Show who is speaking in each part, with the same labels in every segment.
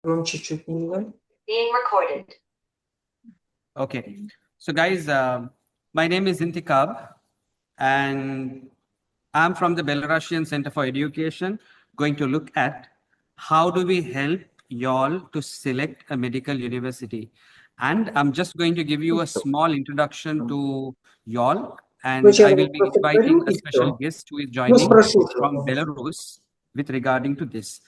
Speaker 1: Громче чуть немного.
Speaker 2: Being recorded. Okay. So guys, my name is Intikab and I'm from the Belarusian Center for Education, going to look at how do we help y'all to select a medical university. And I'm just going to give you a small introduction to y'all, and I
Speaker 1: Сначала
Speaker 2: will be
Speaker 1: просто
Speaker 2: inviting
Speaker 1: говорю
Speaker 2: a
Speaker 1: и
Speaker 2: special
Speaker 1: все.
Speaker 2: guest who is
Speaker 1: Ну,
Speaker 2: joining
Speaker 1: спрошу, что
Speaker 2: from
Speaker 1: там.
Speaker 2: Belarus with regarding to this.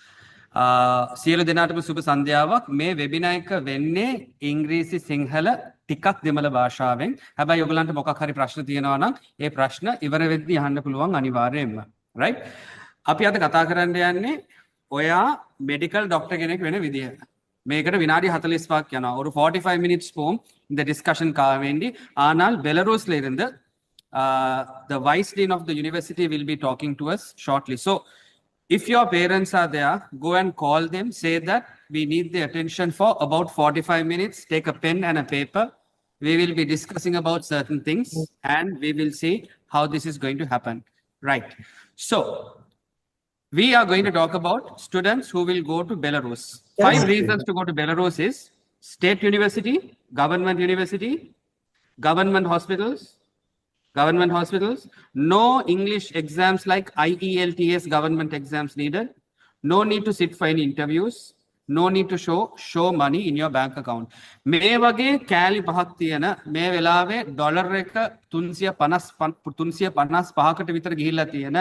Speaker 2: සියලු දෙනාටම සුබ සන්ධ්‍යාවක් මේ වෙබිනා එක වෙන්නේ ඉංග්‍රීසි සිංහල ටිකක් දෙමළ භාෂාවෙන්. හැබැයි ඔයගලන්ට මොකක් හරි ප්‍රශ්න තියෙනවා නම් ඒ ප්‍රශ්න ඉවර වෙද්දී අහන්න පුළුවන් අනිවාර්යයෙන්ම. right? අපි අද කතා කරන්න යන්නේ ඔයා මෙඩිකල් ඩොක්ටර් කෙනෙක් වෙන විදිහ. මේකට විනාඩි 45ක් යනවා. ஒரு 45 minutes போம் இந்த டிஸ்கஷனுக்காக வேண்டி. ஆனால் பெலரூஸ்ல இருந்து the vice dean of the university will be talking to us shortly. So if your parents are there, go and call them, say that we need the attention for about 45 minutes, take a pen and a paper. We will be discussing about certain things and we will see how this is going to happen. Right. So we are going to talk about students who will go to Belarus.
Speaker 1: Yes.
Speaker 2: 5 reasons to go to Belarus is state university, government hospitals, no English exams like IELTS government exams needed, no need to sit for any interviews, no need to show money in your bank account. මේ වගේ කෑලි පහක් තියෙන මේ වෙලාවේ dollar එක 355කට විතර ගිහිල්ලා තියෙන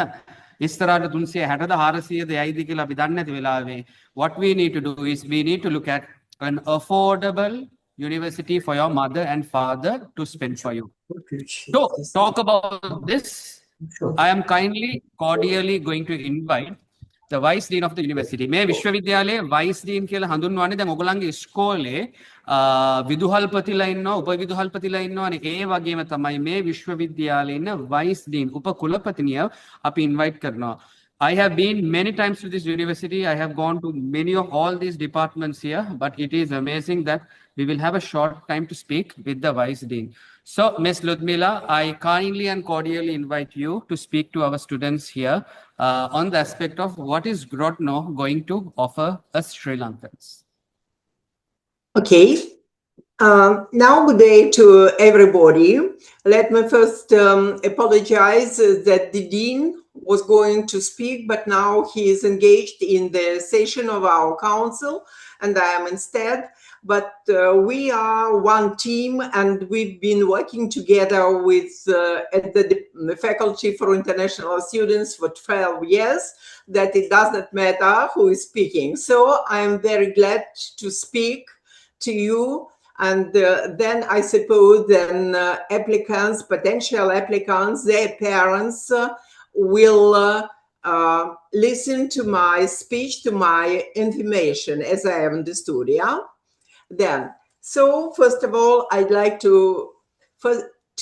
Speaker 2: ඉස්සරහට 360ද 400ද යයිද කියලා අපි දන්නේ නැති වෙලාවේ what we need to do is we need to look at an affordable university for your mother and father to spend for you. To talk about this, I am cordially going to invite the vice dean of the university. මේ විශ්වවිද්‍යාලයේ vice dean කියලා හඳුන්වන්නේ දැන් ඔයගොල්ලන්ගේ ඉස්කෝලේ විදුහල්පතිලා ඉන්නවා, උපවිදුහල්පතිලා ඉන්නවානේ. ඒ වගේම තමයි මේ විශ්වවිද්‍යාලයේ ඉන්න vice dean, උපකුලපතිනිය අපි invite කරනවා. I have been many times to this university. I have gone to many of all these departments here, but it is amazing that we will have a short time to speak with the vice dean. So, Ms. Ludmila, I kindly and cordially invite you to speak to our students here on the aspect of what is Grodno going to offer us Sri Lankans.
Speaker 1: Okay. Now, good day to everybody. Let me first apologize that the dean was going to speak, but now he is engaged in the session of our council, and I am instead. But we are one team, and we've been working together with at the Faculty for International Students for 12 years, that it does not matter who is speaking. So I am very glad to speak to you. And then I suppose then potential applicants, their parents will listen to my speech, to my information, as I have understood, yeah? Then, so first of all, I'd like to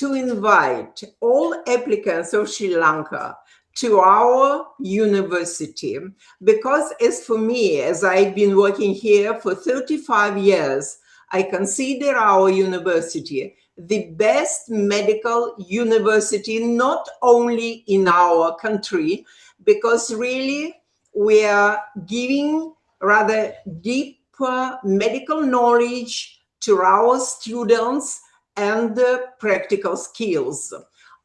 Speaker 1: invite all applicants of Sri Lanka to our university, because as for me, as I've been working here for 35 years, I consider our university the best medical university, not only in our country, because really we are giving rather deep medical knowledge to our students and practical skills.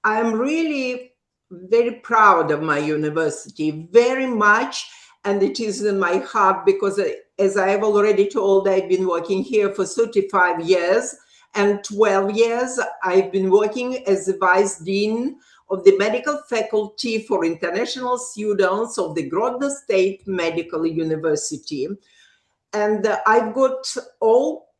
Speaker 1: I'm really very proud of my university, very much, and it is in my heart because, as I have already told, I've been working here for 35 years, and 12 years I've been working as the vice dean of the medical faculty for international students of the Grodno State Medical University. And I've got all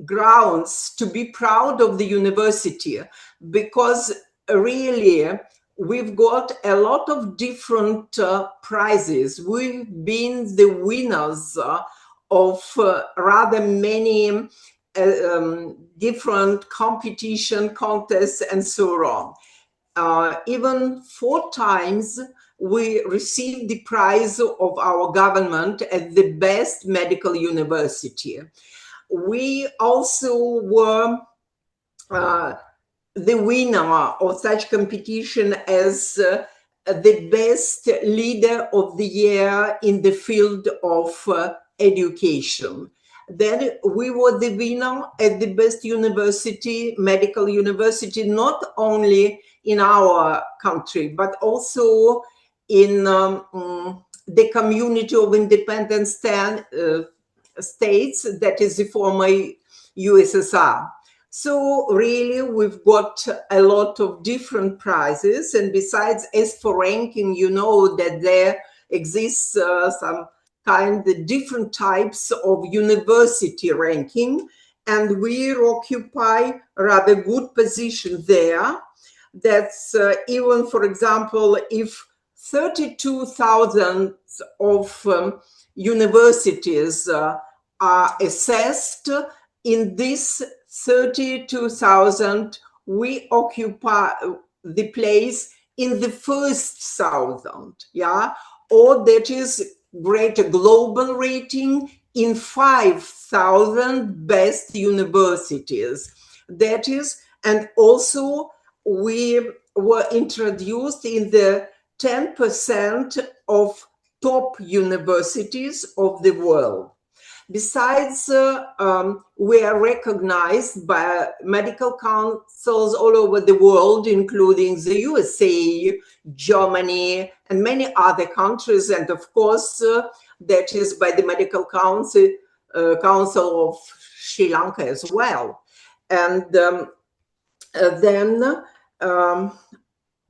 Speaker 1: grounds to be proud of the university, because really we've got a lot of different prizes. We've been the winners of rather many different competition contests and so on. Even 4 times we received the prize of our government as the best medical university. We also were the winner of such competition as the best leader of the year in the field of education. Then we were the winner at the best university, medical university, not only in our country, but also in the community of independent states, that is the former USSR. So really, we've got a lot of different prizes. And besides, as for ranking, you know that there exists some kind of different types of university ranking. And we occupy a rather good position there. That's even, for example, if 32,000 of universities are assessed, in this 32,000, we occupy the place in the first 1,000, yeah? Or that is greater global rating in 5,000 best universities. That is, and also we were introduced in the 10% of top universities of the world. Besides, we are recognized by medical councils all over the world, including the USA, Germany, and many other countries. And of course, that is by the Medical Council of Sri Lanka as well. And then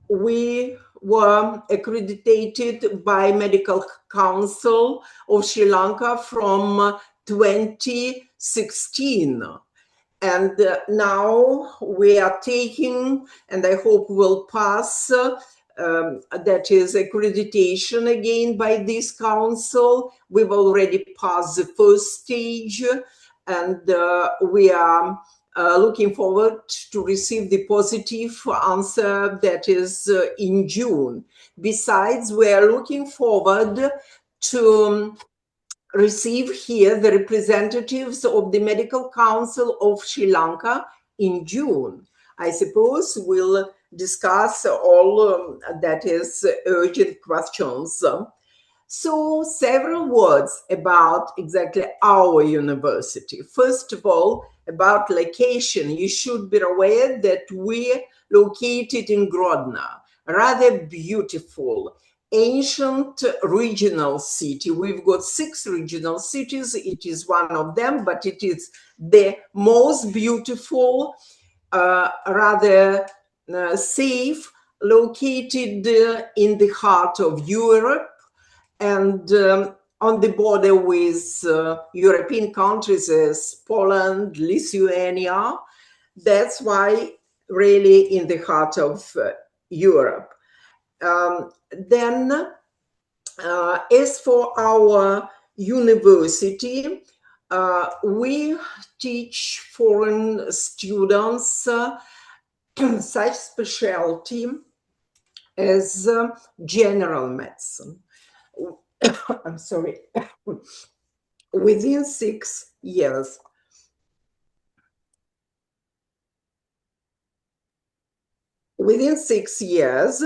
Speaker 1: we were accredited by Medical Council of Sri Lanka from 2016. And now we are taking, and I hope will pass, that is accreditation again by this council. We've already passed the first stage, and we are looking forward to receive the positive answer, that is in June. Besides, we are looking forward to receive here the representatives of the Medical Council of Sri Lanka in June. I suppose we'll discuss all that is urgent questions. So several words about exactly our university. First of all, about location. You should be aware that we're located in Grodno, a rather beautiful, ancient regional city. We've got 6 regional cities. It is one of them, but it is the most beautiful, rather safe, located in the heart of Europe, and on the border with European countries as Poland, Lithuania. That's why really in the heart of Europe. Then as for our university, we teach foreign students such specialty as general medicine. I'm sorry, within 6 years. Within 6 years,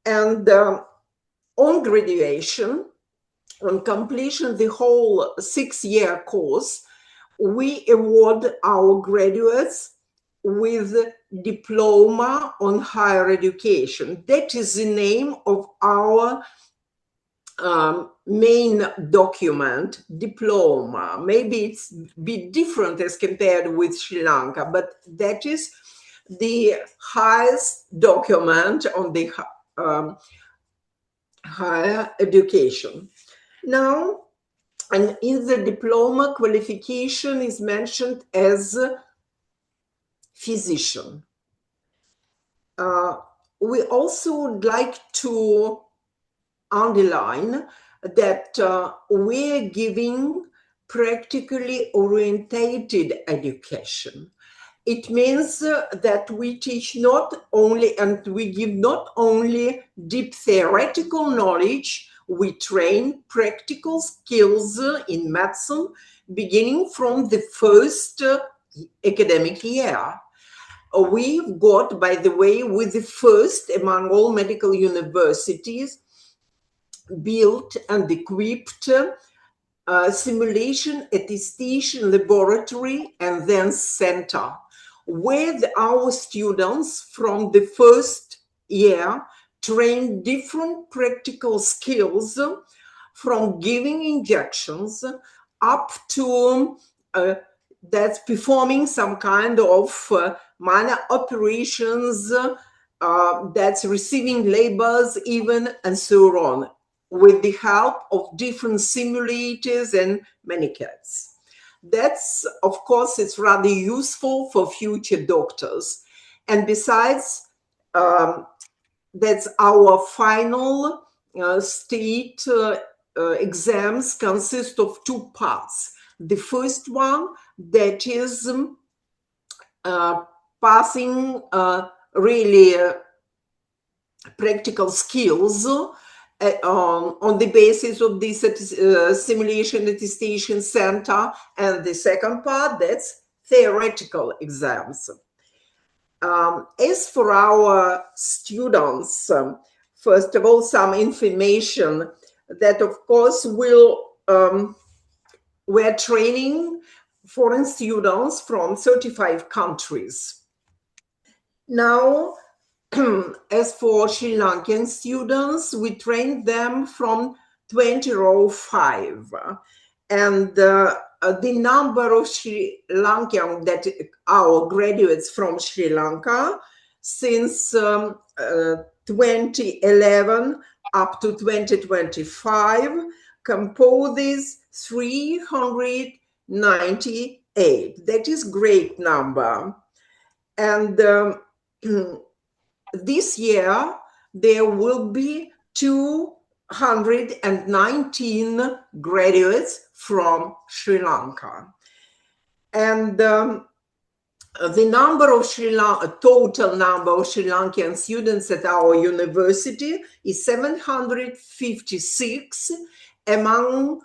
Speaker 1: and on graduation, on completion the whole 6-year course, we award our graduates with diploma on higher education. That is the name of our main document, diploma. Maybe it's a bit different as compared with Sri Lanka, but that is the highest document on the higher education. Now, and in the diploma, qualification is mentioned as physician. We also would like to underline that we're giving practically orientated education. It means that we teach not only, and we give not only deep theoretical knowledge, we train practical skills in medicine beginning from the first academic year. We've got, by the way, with the first among all medical universities, built and equipped simulation attestation laboratory and then center, where our students from the first year train different practical skills from giving injections up to that's performing some kind of minor operations, that's receiving labors even, and so on, with the help of different simulators and manikets. That's, of course, it's rather useful for future doctors. And besides, that's our final state exams consist of two parts. The first one, that is passing really practical skills on the basis of this simulation attestation center. And the second part, that's theoretical exams. As for our students, first of all, some information that, of course, we're training foreign students from 35 countries. Now, as for Sri Lankan students, we trained them from 2005. And the number of Sri Lankan, that our graduates from Sri Lanka, since 2011 up to 2025, composes 398. That is great number. And this year, there will be 219 graduates from Sri Lanka. And the number of total number of Sri Lankan students at our university is 756 among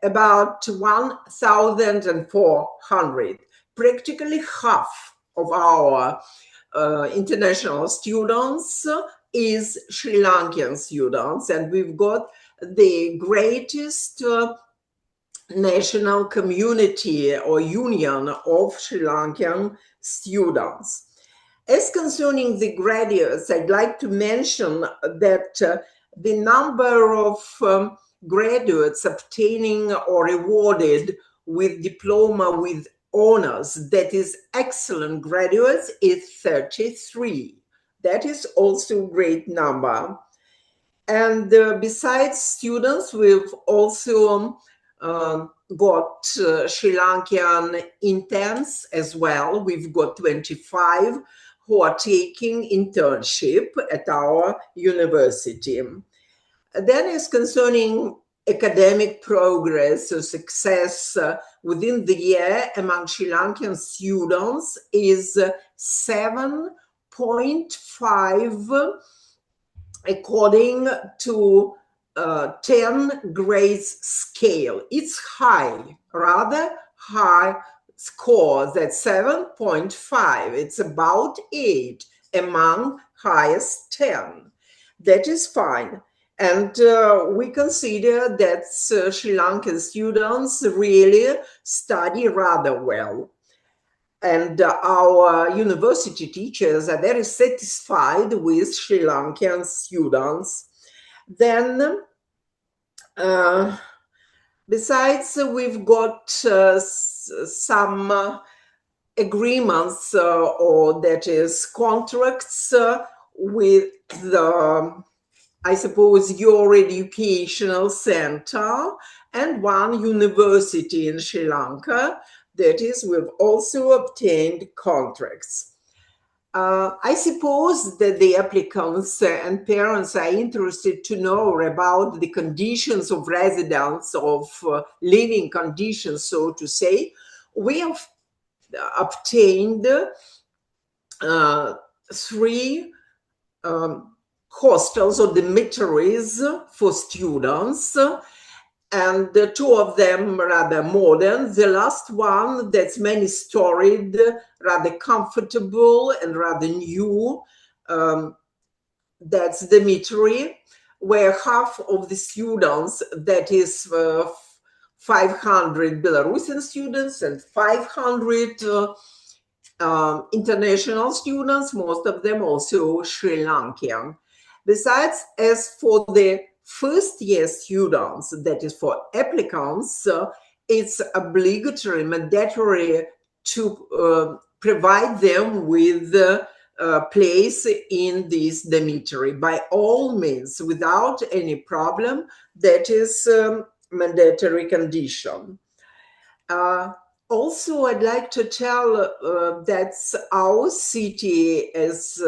Speaker 1: about 1,400. Practically half of our international students is Sri Lankan students, and we've got the greatest national community or union of Sri Lankan students. As concerning the graduates, I'd like to mention that the number of graduates obtaining or awarded with diploma with honors, that is excellent graduates, is 33. That is also a great number. And besides students, we've also got Sri Lankan interns as well. We've got 25 who are taking internship at our university. Then is concerning academic progress or success within the year among Sri Lankan students is 7.5 according to 10 grades scale. It's high, rather high score. That's 7.5. It's about 8 among highest 10. That is fine. And we consider that Sri Lankan students really study rather well. And our university teachers are very satisfied with Sri Lankan students. Then, besides, we've got some agreements, or that is contracts with the, I suppose, your educational center and one university in Sri Lanka. That is, we've also obtained contracts. I suppose that the applicants and parents are interested to know about the conditions of residence, of living conditions, so to say. We have obtained 3 hostels or dormitories for students, and 2 of them rather modern. The last one, that's many-storied, rather comfortable and rather new. That's the dormitory where half of the students, that is 500 Belarusian students and 500 international students, most of them also Sri Lankan. Besides, as for the first year students, that is for applicants, it's obligatory, mandatory to provide them with a place in this dormitory by all means, without any problem. That is mandatory condition. Also, I'd like to tell that our city, as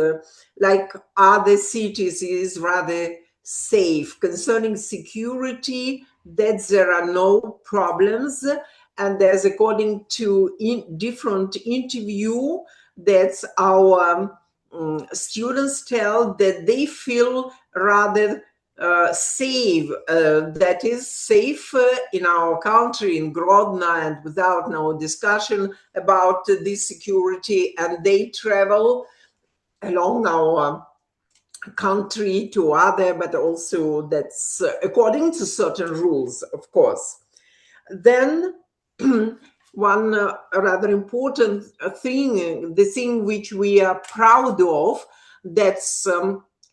Speaker 1: like other cities, is rather safe concerning security. That there are no problems, and there's, according to different interview, that our students tell that they feel rather safe, that is safe in our country, in Grodno, and without no discussion about this security, and they travel along our country to other, but also that's according to certain rules, of course. Then one rather important thing, the thing which we are proud of, that's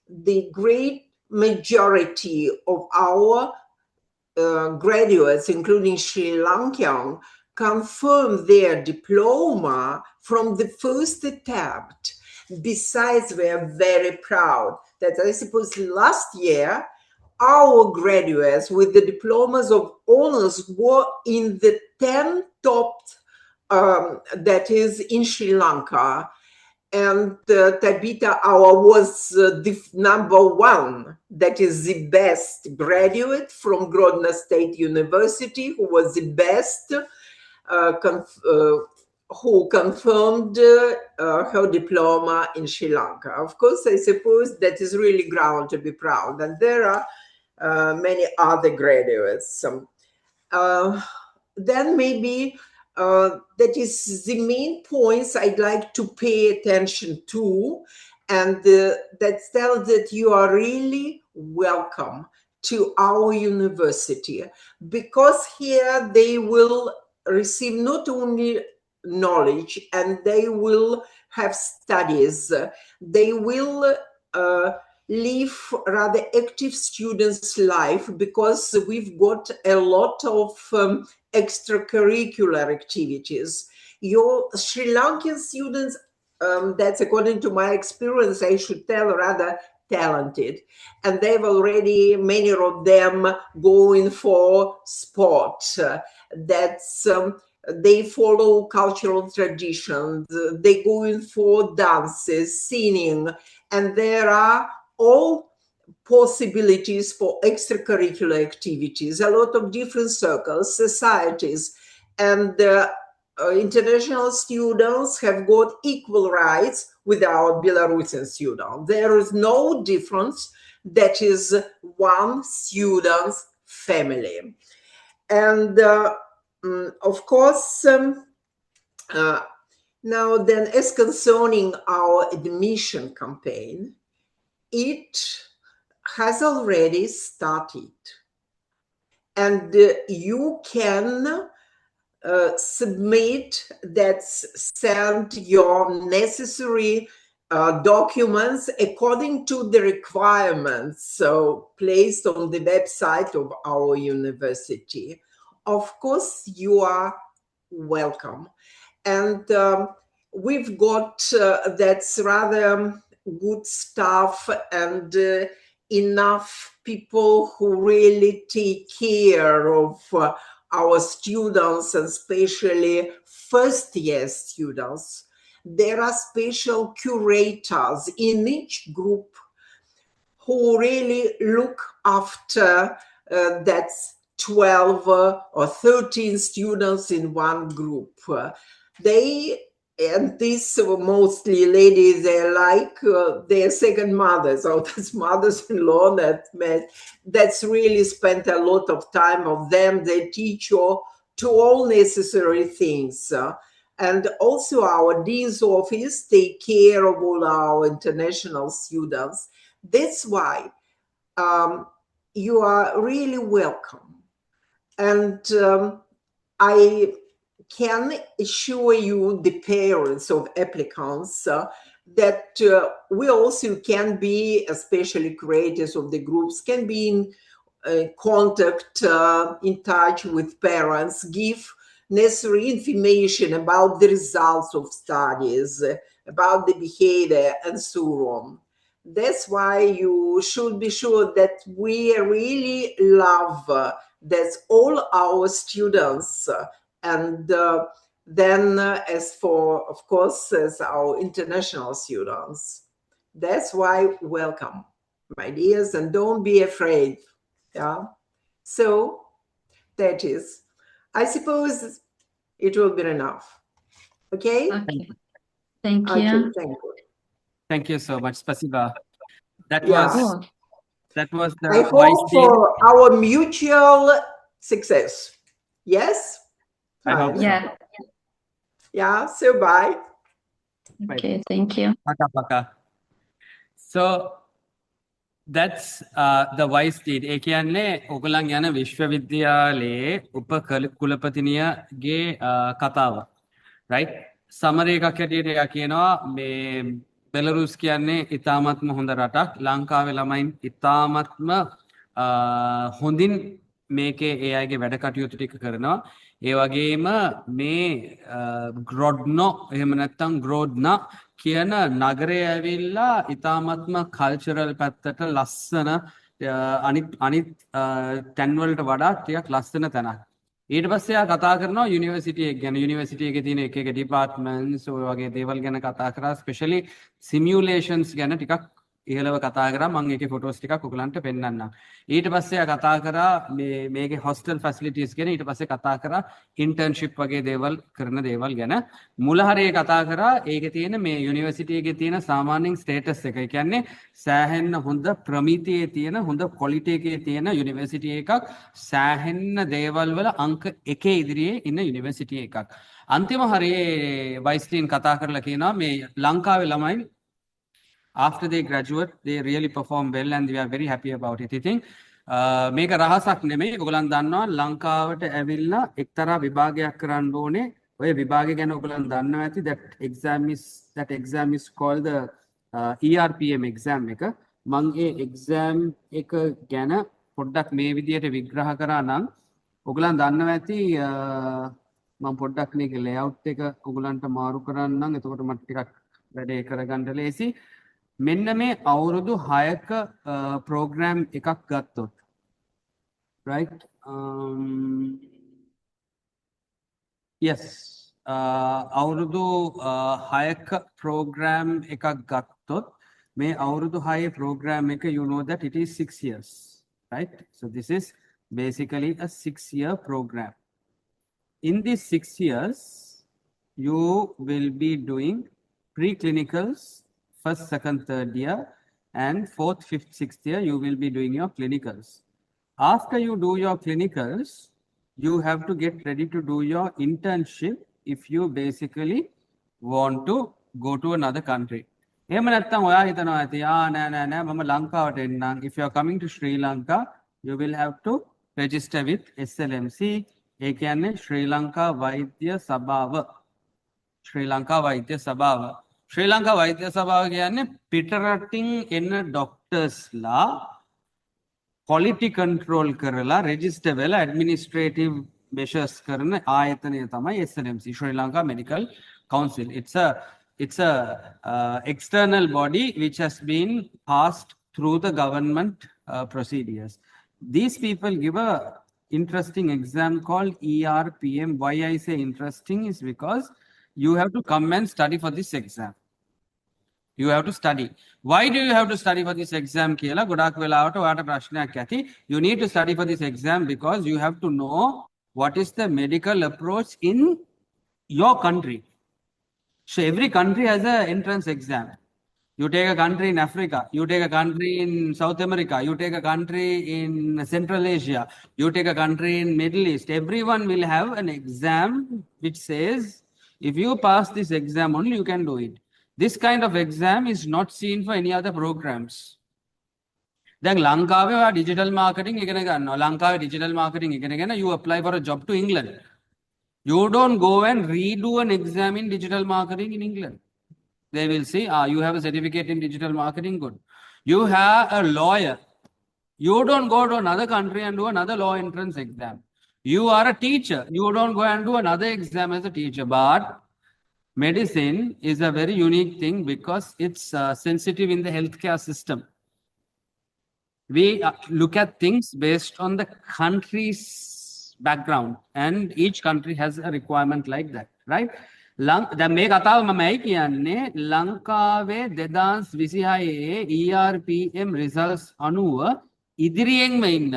Speaker 1: the great majority of our graduates, including Sri Lankan, confirm their diploma from the first attempt. Besides, we are very proud that, I suppose, last year, our graduates with the diplomas of honors were in the 10 top, that is in Sri Lanka. And Tabita Awa was the #1, that is the best graduate from Grodno State University, who was the best, who confirmed her diploma in Sri Lanka. Of course, I suppose that is really ground to be proud. And there are many other graduates. Then maybe that is the main points I'd like to pay attention to, and that tells that you are really welcome to our university, because here they will receive not only knowledge, and they will have studies, they will live rather active students' life, because we've got a lot of extracurricular activities. Your Sri Lankan students, that's according to my experience, I should tell, rather talented. And they've already, many of them, going for sport. That's they follow cultural traditions, they go in for dances, singing, and there are all possibilities for extracurricular activities, a lot of different circles, societies, and international students have got equal rights with our Belarusian students. There is no difference. That is one student's family. And of course, now then, as concerning our admission campaign, it has already started, and you can submit, send your necessary documents according to the requirements placed on the website of our university. Of course, you are welcome. And we've got that's rather good staff, and enough people who really take care of our students, and especially first-year students. There are special curators in each group who really look after that's 12 or 13 students in one group. And these were mostly ladies, they're like their second mothers, or that's mothers-in-law that's really spent a lot of time of them. They teach you to all necessary things. And also our dean's office take care of all our international students. That's why you are really welcome. And I can assure you, the parents of applicants, that we also can be, especially creators of the groups, can be in contact, in touch with parents, give necessary information about the results of studies, about the behavior, and so on. That's why you should be sure that we really love that's all our students. And then as for, of course, as our international students. That's why welcome, my dears, and don't be afraid. Yeah. So that is, I suppose it will be enough. Okay?
Speaker 3: Okay. Thank
Speaker 1: Okay,
Speaker 3: you.
Speaker 1: thank you.
Speaker 2: Thank you so much. Spasiba. That
Speaker 1: Yeah.
Speaker 2: was
Speaker 3: Oh,
Speaker 2: that was the
Speaker 1: I
Speaker 2: vice
Speaker 1: hope
Speaker 2: dean.
Speaker 1: for our mutual success. Yes?
Speaker 2: I hope
Speaker 1: Fine.
Speaker 2: so.
Speaker 3: yeah.
Speaker 1: Yeah, so bye.
Speaker 3: Okay, thank you.
Speaker 2: Paka paka. So that's the vice dean. ඒ කියන්නේ ඔගලන් යන විශ්වවිද්‍යාලයේ උපකුලපතිනියගේ කතාව. right? සමරි එකක් හැටියට එයා කියනවා මේ බෙලරුස් කියන්නේ ඉතාමත්ම හොඳ රටක්. ලංකාවේ ළමයින් ඉතාමත්ම හොඳින් මේකේ ඒ අයගේ වැඩ කටයුතු ටික කරනවා. ඒ වගේම මේ ග්‍රොඩ්නෝ එහෙම නැත්නම් ග්‍රෝඩ්නා කියන නගරය ඇවිල්ලා ඉතාමත්ම කල්චරල් පැත්තට ලස්සන අනිත් තැන්වලට වඩා ටිකක් ලස්සන තැනක්. ඊට පස්සේ ආ කතා කරනවා යුනිවර්සිටි එක ගැන. යුනිවර්සිටි එකේ තියෙන එක ඩිපාර්ට්මන්ට්ස් ඔය වගේ දේවල් ගැන කතා කරා. ස්පෙෂලි සිමියුලේෂන්ස් ගැන ටිකක් ඉහළව කතා කරා. මම ඒකේ ෆොටෝස් ටිකක් ඔයගලන්ට පෙන්නන්නම්. ඊට පස්සේ ආ කතා කරා මේකේ හොස්ටල් ෆැසිලිටිස් ගැන. ඊට පස්සේ කතා කරා ඉන්ටර්න්ෂිප් වගේ දේවල් කරන දේවල් ගැන. මුල හරිය කතා කරා ඒකේ තියෙන මේ යුනිවර්සිටි එකේ තියෙන සාමාන්‍යයෙන් ස්ටේටස් එක. ඒ කියන්නේ සෑහෙන්න හොඳ ප්‍රමිතියේ තියෙන හොඳ ක්වොලිටි එකේ තියෙන යුනිවර්සිටි එකක්. සෑහෙන්න දේවල් වල අංක 1 ඉදිරියේ ඉන්න යුනිවර්සිටි එකක්. අන්තිම හරියේ වයිස් ඩීන් කතා කරලා කියනවා මේ ලංකාවේ ළමයි after they graduate, they really perform well and we are very happy about it. ඉතින් මේක රහසක් නෙමෙයි. ඔයගොල්ලන් දන්නවා ලංකාවට ඇවිල්ලා එක්තරා විභාගයක් කරන්න ඕනේ. ඔය විභාගය ගැන ඔයගොල්ලන් දන්නවා ඇති. that exam is called the ERPM exam එක. මම ඒ exam එක ගැන පොඩ්ඩක් මේ විදියට විග්‍රහ කරා නම් ඔයගොල්ලන් දන්නවා ඇති මම පොඩ්ඩක් මේකේ layout එක ඔයගොල්ලන්ට මාරු කරන්නම්. එතකොට මට ටිකක් වැඩේ කරගන්න ලේසි. මෙන්න මේ අවුරුදු 6ක ප්‍රෝග්‍රෑම් එකක් ගත්තොත් right yes අවුරුදු 6ක ප්‍රෝග්‍රෑම් එකක් ගත්තොත් මේ අවුරුදු 6 ප්‍රෝග්‍රෑම් එක you know that it is 6 years right. So this is basically a 6-year program. In these 6 years you will be doing preclinicals first, second, third year, and fourth, fifth, sixth year, you will be doing your clinicals. After you do your clinicals, you have to get ready to do your internship if you basically want to go to another country. එහෙම නැත්නම් ඔයා හිතනවා ඇති නෑ මම ලංකාවට එන්නම්. If you are coming to Sri Lanka, you will have to register with SLMC. ඒ කියන්නේ ශ්‍රී ලංකා වෛද්‍ය සභාව. ශ්‍රී ලංකා වෛද්‍ය සභාව. ශ්‍රී ලංකා වෛද්‍ය සභාව කියන්නේ පිටරටින් එන ඩොක්ටර්ස්ලා quality control කරලා register වෙලා administrative measures කරන ආයතනය තමයි SLMC, Sri Lanka Medical Council. It's a external body which has been passed through the government procedures. These people give a interesting exam called ERPM. Why I say interesting is because you have to come and study for this exam. You have to study. Why do you have to study for this exam? Kela godak velawata oyaata prashnayak ඇති. You need to study for this exam because you have to know what is the medical approach in your country. So every country has an entrance exam. You take a country in Africa, you take a country in South America, you take a country in Central Asia, you take a country in Middle East. Everyone will have an exam which says, if you pass this exam only, you can do it. This kind of exam is not seen for any other programs. Then Lankawe digital marketing ඉගෙන ගන්නවා. ලංකාවේ digital marketing ඉගෙනගෙන you apply for a job to England. You don't go and redo an exam in digital marketing in England. They will say, you have a certificate in digital marketing, good. You have a lawyer. You don't go to another country and do another law entrance exam. You are a teacher. You don't go and do another exam as a teacher. But medicine is a very unique thing because it's sensitive in the healthcare system. We look at things based on the country's background, and each country has a requirement like that, right? දැන් මේ කතාව මමයි කියන්නේ ලංකාවේ 2026 ERPM results අනුව ඉදිරියෙන්ම ඉන්න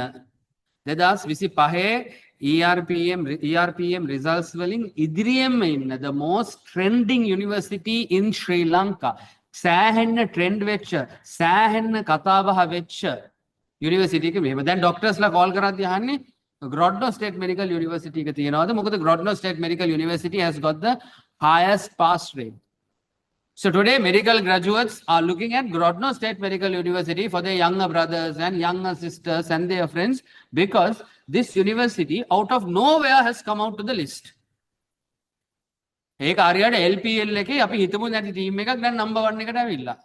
Speaker 2: 2025 ERPM results වලින් ඉදිරියෙන්ම ඉන්න the most trending university in Sri Lanka සෑහෙන්න trend වෙච්ච සෑහෙන්න කතාබහ වෙච්ච university එක මෙහෙම දැන් doctorsලා call කරද්දී අහන්නේ Grodno State Medical University එක තියෙනවාද මොකද Grodno State Medical University has got the highest pass rate. So today medical graduates are looking at Grodno State Medical University for their younger brothers and younger sisters and their friends because this university out of nowhere has come out to the list. ඒක හරියට LPL එකේ අපි හිතමු නැති team එකක් දැන් number 1 එකට ඇවිල්ලා.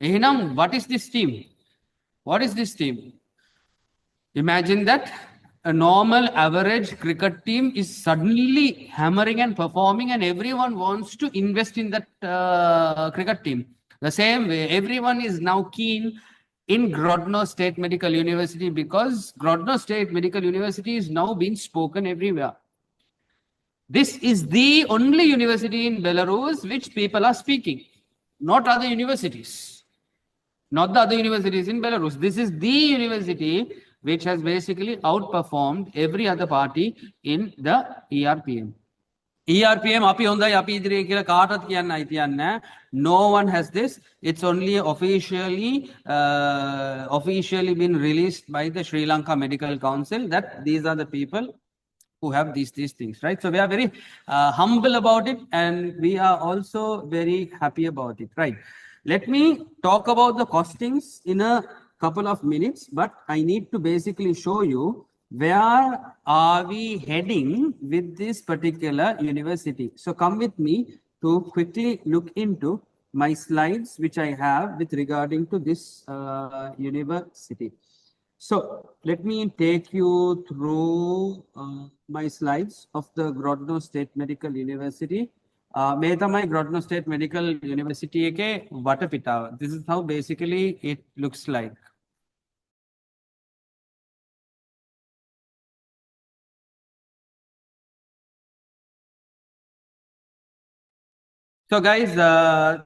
Speaker 2: එහෙනම් what is this team? What is this team? Imagine that a normal average cricket team is suddenly hammering and performing and everyone wants to invest in that cricket team. The same way, everyone is now keen in Grodno State Medical University because Grodno State Medical University is now being spoken everywhere. This is the only university in Belarus which people are speaking, not other universities. Not the other universities in Belarus. This is the university which has basically outperformed every other party in the ERPM. ERPM api hondai api idire kiyala kaatath kiyanna aithiyanna. No one has this. It's only officially been released by the Sri Lanka Medical Council that these are the people who have these things, right? So we are very humble about it and we are also very happy about it, right? Let me talk about the costings in a couple of minutes, but I need to basically show you where are we heading with this particular university. So come with me to quickly look into my slides which I have with regarding to this university. So let me take you through my slides of the Grodno State Medical University. මේ තමයි Grodno State Medical University එකේ වටපිටාව. This is how basically it looks like. So guys,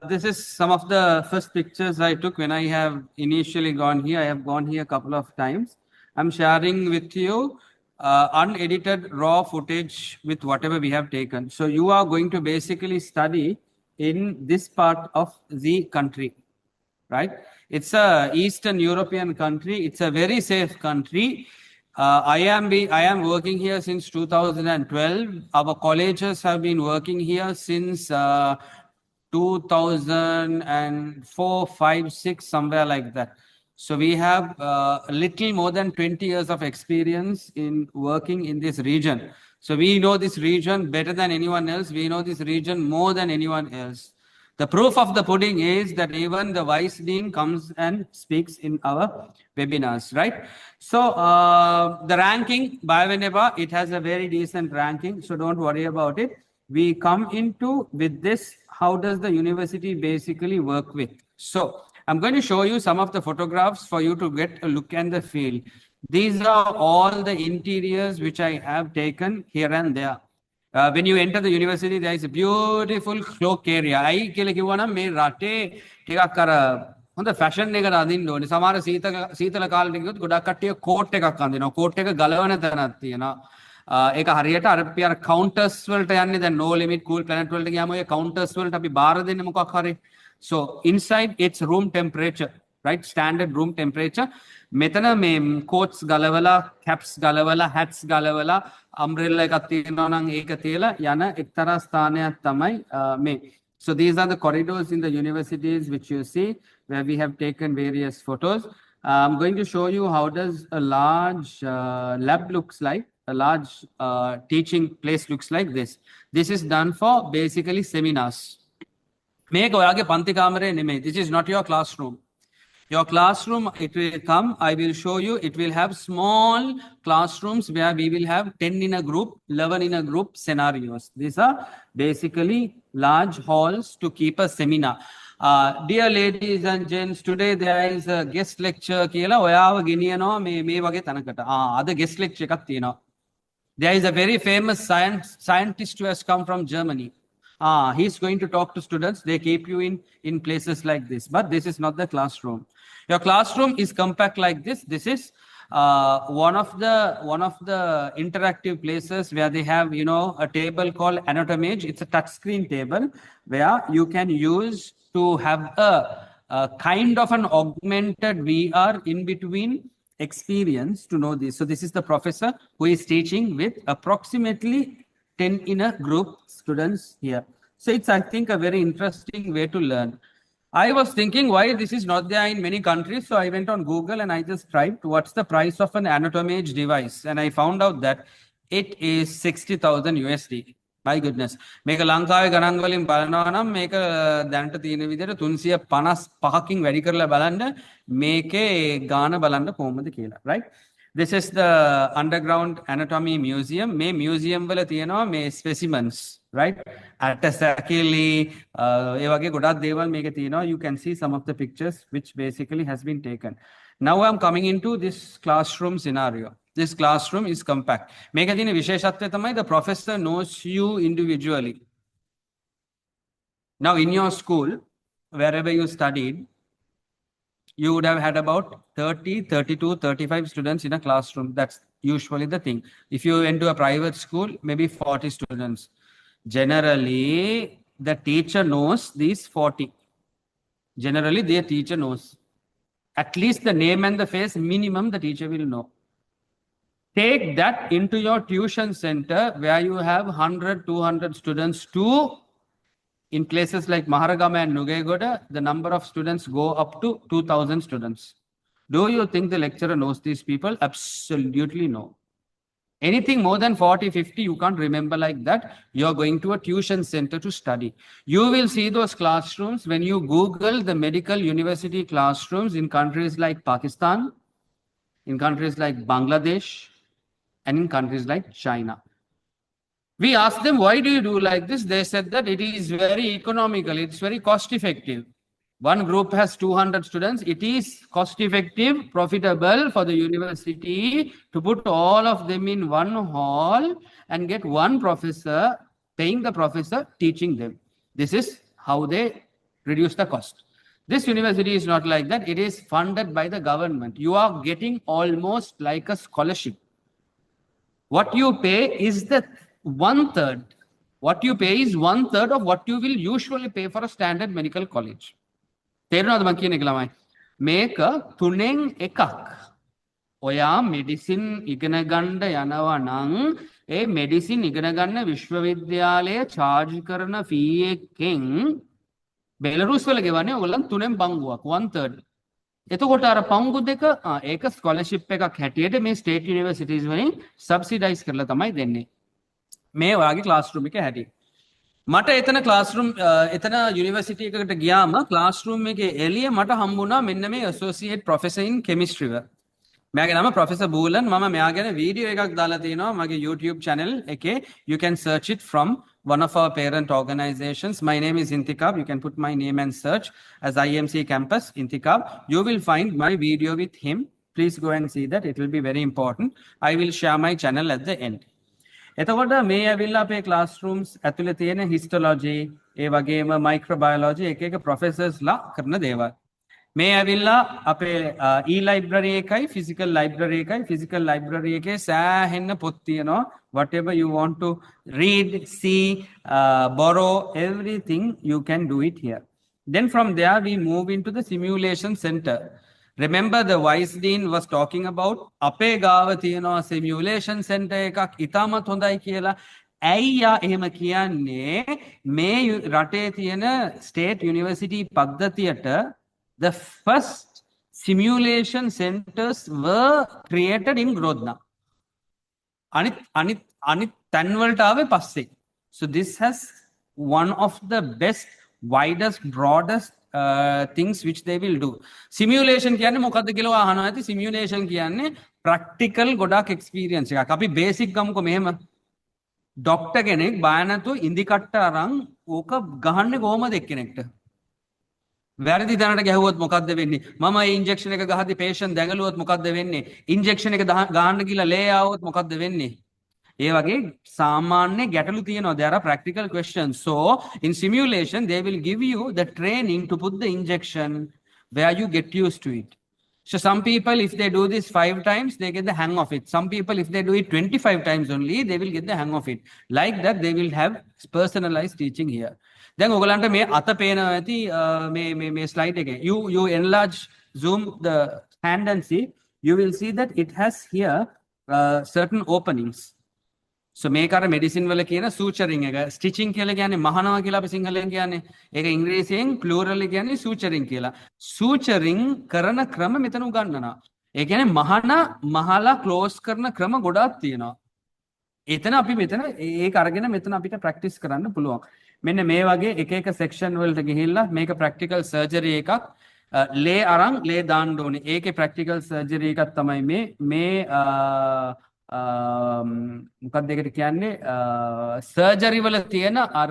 Speaker 2: this is some of the first pictures I took when I have initially gone here. I have gone here a couple of times. I'm sharing with you unedited raw footage with whatever we have taken. So you are going to basically study in this part of the country, right? It's a Eastern European country. It's a very safe country. I am working here since 2012. Our colleges have been working here since 2004, 5, 6, somewhere like that. So we have a little more than 20 years of experience in working in this region. So we know this region better than anyone else. We know this region more than anyone else. The proof of the pudding is that even the Vice Dean comes and speaks in our webinars, right? So the ranking, Bioveneva, it has a very decent ranking. So don't worry about it. We come into with this, how does the university basically work with? So I'm going to show you some of the photographs for you to get a look and the feel. These are all the interiors which I have taken here and there. When you enter the university, there is a beautiful cloak area. I කියලා කිව්වනම් මේ රටේ ටිකක් අර හොඳ fashion එකකට අඳින්න ඕනේ. සමහර සීතල කාලෙට ගියොත් ගොඩක් කට්ටිය කෝට් එකක් අඳිනවා. කෝට් එක ගලවන තැනක් තියෙනවා. ඒක හරියට අර කවුන්ටර්ස් වලට යන්නේ දැන් no limit cool planet වලට ගියාම ඔය කවුන්ටර්ස් වලට අපි බාර දෙන්නේ මොකක් හරි. So inside it's room temperature, right? Standard room temperature. මෙතන මේ coats ගලවලා, caps ගලවලා, hats ගලවලා, umbrella එකක් තියෙනවා නම් ඒක තියලා යන එක්තරා ස්ථානයක් තමයි මේ. So these are the corridors in the universities which you see where we have taken various photos. I'm going to show you how does a large lab looks like. A large teaching place looks like this. This is done for basically seminars. This is not your classroom. Your classroom, it will come, I will show you, it will have small classrooms where we will have 10 in a group, 11 in a group scenarios. These are basically large halls to keep a seminar. Dear ladies and gents, today there is a guest lecture. Other guest lecture. There is a very famous scientist who has come from Germany. He's going to talk to students. They keep you in places like this, but this is not the classroom. Your classroom is compact like this. This is one of the interactive places where they have, a table called Anatomage. It's a touchscreen table where you can use to have a kind of an augmented VR in between experience to know this. So this is the professor who is teaching with approximately 10 in a group students here. So it's, I think, a very interesting way to learn. I was thinking why this is not there in many countries. So I went on Google and I just typed what's the price of an Anatomage device. And I found out that it is 60,000 USD. My goodness. Make a Lanka Ganangalim Balanam, make a Danta Tinavida, Tunsia Panas Parking Medical Balanda, make a Ghana Balanda Poma the Kila, right? This is the underground anatomy museum. May museum Valatiano, may specimens, right? At Sakili, Evage Godat Deval Megatino, you can see some of the pictures which basically has been taken. Now I'm coming into this classroom scenario. This classroom is compact. Megadini Visheshattamai, the professor knows you individually. Now in your school, wherever you studied, you would have had about 30, 32, 35 students in a classroom. That's usually the thing. If you went to a private school, maybe 40 students. Generally, the teacher knows these 40. Generally, their teacher knows. At least the name and the face, minimum the teacher will know. Take that into your tuition center where you have 100, 200 students too. In places like Maharagama and Nugegoda, the number of students go up to 2,000 students. Do you think the lecturer knows these people? Absolutely no. Anything more than 40, 50, you can't remember like that. You're going to a tuition center to study. You will see those classrooms when you Google the medical university classrooms in countries like Pakistan, in countries like Bangladesh, and in countries like China. We asked them, why do you do like this? They said that it is very economical. It's very cost effective. One group has 200 students. It is cost effective, profitable for the university to put all of them in one hall and get one professor, paying the professor, teaching them. This is how they reduce the cost. This university is not like that. It is funded by the government. You are getting almost like a scholarship. What you pay is the 1/3. What you pay is 1/3 of what you will usually pay for a standard medical college. තේරෙනවද මම කියන එක ළමයි? මේක තුනෙන් එකක්. ඔයා medicine ඉගෙන ගන්න යනවා නම් ඒ මෙඩිසින් ඉගෙන ගන්න විශ්වවිද්‍යාලය charge කරන fee එකෙන් බෙලරුස් වල ගෙවන්නේ ඔයගොල්ලන් තුනෙන් බංගුවක් 1/3. එතකොට අර පංගු දෙක ඒක ස්කෝලර්ෂිප් එකක් හැටියට මේ ස්ටේට් යුනිවර්සිටිස් වලින් සබ්සිඩයිස් කරලා තමයි දෙන්නේ. මේ ඔයාගේ ක්ලාස්රූම් එක හැටි. මට එතන ක්ලාස්රූම් එතන යුනිවර්සිටි එකකට ගියාම ක්ලාස්රූම් එකේ එළිය මට හම්බුණා මෙන්න මේ ඇසෝසියේට් ප්‍රොෆෙසර් ඉන් කෙමිස්ට්‍රි ව. මෙයාගේ නම ප්‍රොෆෙසර් බූලන්. මම මෙයා ගැන වීඩියෝ එකක් දාලා තියෙනවා මගේ YouTube channel එකේ. You can search it from one of our parent organizations. My name is Intikab. You can put my name and search as IMC campus Intikab. You will find my video with him. Please go and see that. It will be very important. I will share my channel at the end. එතකොට මේ ඇවිල්ලා අපේ classrooms ඇතුලේ තියෙන histology ඒ වගේම microbiology එක එක professorsලා කරන දේවල්. මේ ඇවිල්ලා අපේ e-library එකයි physical library එකේ සෑහෙන්න පොත් තියෙනවා. Whatever you want to read, see, borrow, everything you can do it here. Then from there we move into the simulation center. Remember the vice dean was talking about අපේ ගාව තියෙනවා simulation center එකක් ඉතාමත් හොඳයි කියලා. ඇයි යා එහෙම කියන්නේ? මේ රටේ තියෙන state university පද්ධතියට the first simulation centers were created in Grodna. Anit tanwalta ave passe. So this has one of the best, widest, broadest things which they will do. Simulation කියන්නේ මොකද්ද කියලා අහනවා ඇති. Simulation කියන්නේ practical ගොඩක් experience එකක්. අපි basic ගමුකෝ මෙහෙම. ඩොක්ටර් කෙනෙක් බය නැතුව ඉඳි කට්ට අරන් ඕක ගහන්නේ කොහමද එක්කෙනෙක්ට? වැරදි තැනට ගැහුවොත් මොකද්ද වෙන්නේ? මම ඒ ඉන්ජෙක්ෂන් එක ගහද්දි patient දැඟලුවොත් මොකද්ද වෙන්නේ? ඉන්ජෙක්ෂන් එක ගහන්න කියලා ලේ ආවොත් මොකද්ද වෙන්නේ? ඒ වගේ සාමාන්‍ය ගැටලු තියෙනවා. There are practical questions. So in simulation they will give you the training to put the injection where you get used to it. So some people, if they do this 5 times, they get the hang of it. Some people, if they do it 25 times only, they will get the hang of it. Like that, they will have personalized teaching here. Then ඔයගලන්ට මේ අත පේනවා ඇති මේ slide එකේ. You enlarge, zoom the hand and see. You will see that it has here certain openings. So මේක අර medicine වල කියන සූචරින් එක. ස්ටිචින් කියලා කියන්නේ මහනවා කියලා අපි සිංහලෙන් කියන්නේ. ඒක ඉංග්‍රීසියෙන් ප්ලූරල් කියන්නේ සූචරින් කියලා. සූචරින් කරන ක්‍රම මෙතන උගන්වනවා. ඒ කියන්නේ මහලා ක්ලෝස් කරන ක්‍රම ගොඩාක් තියෙනවා. එතන අපි මෙතන ඒක අරගෙන මෙතන අපිට ප්‍රැක්ටිස් කරන්න පුළුවන්. මෙන්න මේ වගේ එක එක සෙක්ෂන් වලට ගිහිල්ලා මේක ප්‍රැක්ටිකල් සර්ජරි එකක්. ලේ අරන් ලේ දාන්න ඕනේ. ඒකේ ප්‍රැක්ටිකල් සර්ජරි එකක් තමයි මේ මොකක්ද ඒකට කියන්නේ සර්ජරි වල තියෙන අර